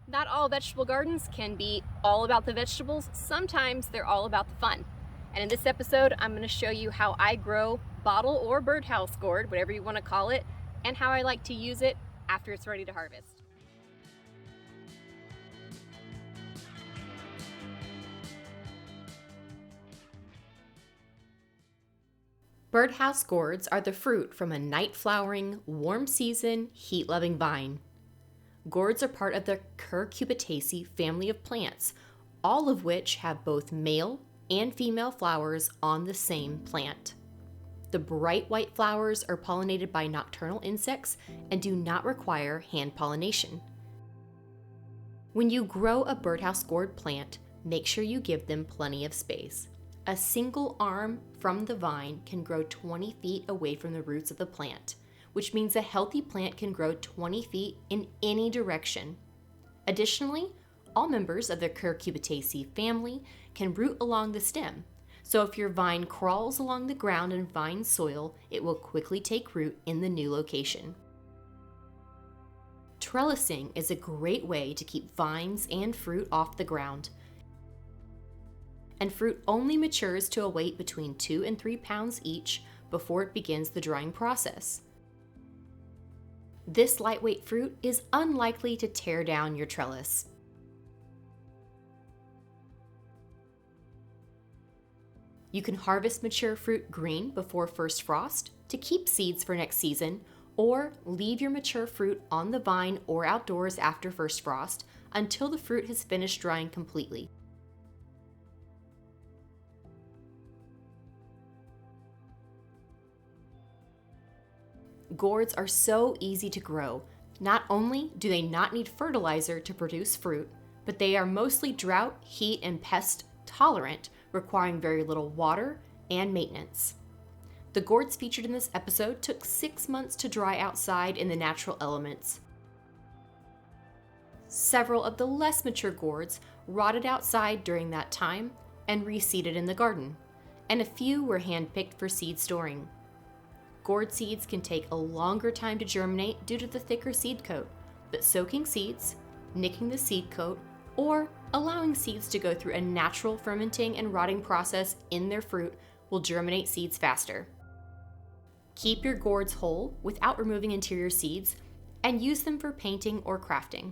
Not all vegetable gardens can be all about the vegetables. Sometimes they're all about the fun. And in this episode, I'm going to show you how I grow bottle or birdhouse gourd, whatever you want to call it, and how I like to use it after it's ready to harvest. Birdhouse gourds are the fruit from a night-flowering, warm-season, heat-loving vine. Gourds are part of the Cucurbitaceae family of plants, all of which have both male and female flowers on the same plant. The bright white flowers are pollinated by nocturnal insects and do not require hand pollination. When you grow a birdhouse gourd plant, make sure you give them plenty of space. A single arm from the vine can grow 20 feet away from the roots of the plant, which means a healthy plant can grow 20 feet in any direction. Additionally, all members of the Cucurbitaceae family can root along the stem, so if your vine crawls along the ground in vine soil, it will quickly take root in the new location. Trellising is a great way to keep vines and fruit off the ground, and fruit only matures to a weight between 2 and 3 pounds each before it begins the drying process. This lightweight fruit is unlikely to tear down your trellis. You can harvest mature fruit green before first frost to keep seeds for next season, or leave your mature fruit on the vine or outdoors after first frost until the fruit has finished drying completely. Gourds are so easy to grow. Not only do they not need fertilizer to produce fruit, but they are mostly drought, heat, and pest tolerant, requiring very little water and maintenance. The gourds featured in this episode took 6 months to dry outside in the natural elements. Several of the less mature gourds rotted outside during that time and reseeded in the garden, and a few were hand-picked for seed storing. Gourd seeds can take a longer time to germinate due to the thicker seed coat, but soaking seeds, nicking the seed coat, or allowing seeds to go through a natural fermenting and rotting process in their fruit will germinate seeds faster. Keep your gourds whole without removing interior seeds and use them for painting or crafting.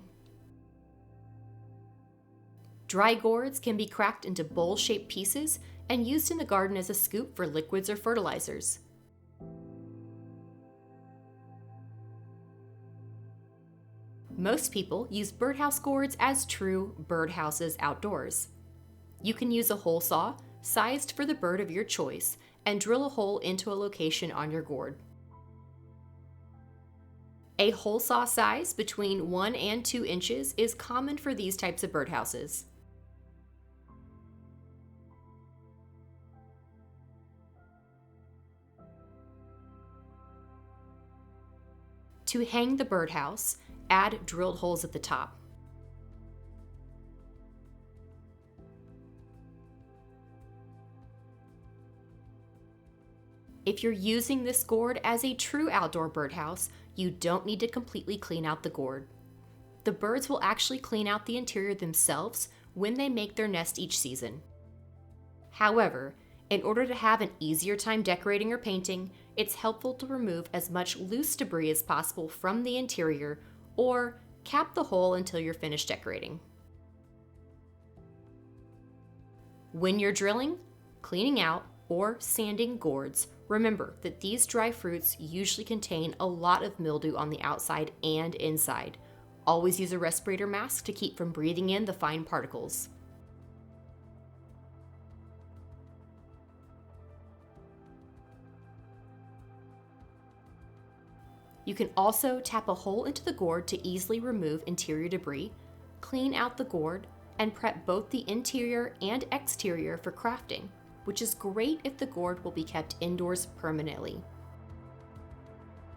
Dry gourds can be cracked into bowl-shaped pieces and used in the garden as a scoop for liquids or fertilizers. Most people use birdhouse gourds as true birdhouses outdoors. You can use a hole saw sized for the bird of your choice and drill a hole into a location on your gourd. A hole saw size between 1 and 2 inches is common for these types of birdhouses. To hang the birdhouse, add drilled holes at the top. If you're using this gourd as a true outdoor birdhouse, you don't need to completely clean out the gourd. The birds will actually clean out the interior themselves when they make their nest each season. However, in order to have an easier time decorating or painting, it's helpful to remove as much loose debris as possible from the interior or cap the hole until you're finished decorating. When you're drilling, cleaning out, or sanding gourds, remember that these dry fruits usually contain a lot of mildew on the outside and inside. Always use a respirator mask to keep from breathing in the fine particles. You can also tap a hole into the gourd to easily remove interior debris, clean out the gourd, and prep both the interior and exterior for crafting, which is great if the gourd will be kept indoors permanently.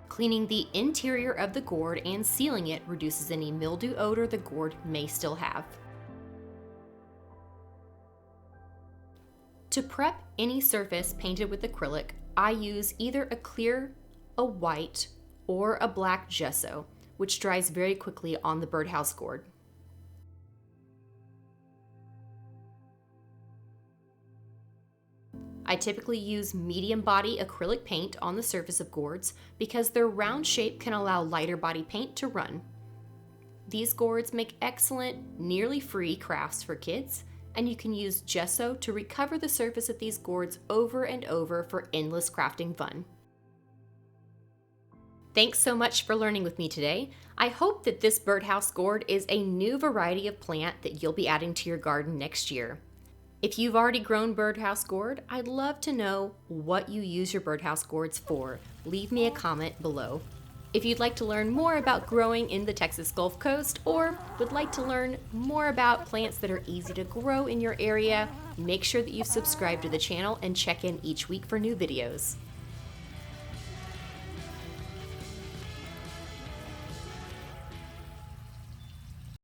Cleaning the interior of the gourd and sealing it reduces any mildew odor the gourd may still have. To prep any surface painted with acrylic, I use either a clear, a white, or a black gesso, which dries very quickly on the birdhouse gourd. I typically use medium body acrylic paint on the surface of gourds because their round shape can allow lighter body paint to run. These gourds make excellent, nearly free crafts for kids, and you can use gesso to recover the surface of these gourds over and over for endless crafting fun. Thanks so much for learning with me today. I hope that this birdhouse gourd is a new variety of plant that you'll be adding to your garden next year. If you've already grown birdhouse gourd, I'd love to know what you use your birdhouse gourds for. Leave me a comment below. If you'd like to learn more about growing in the Texas Gulf Coast or would like to learn more about plants that are easy to grow in your area, make sure that you've subscribed to the channel and check in each week for new videos.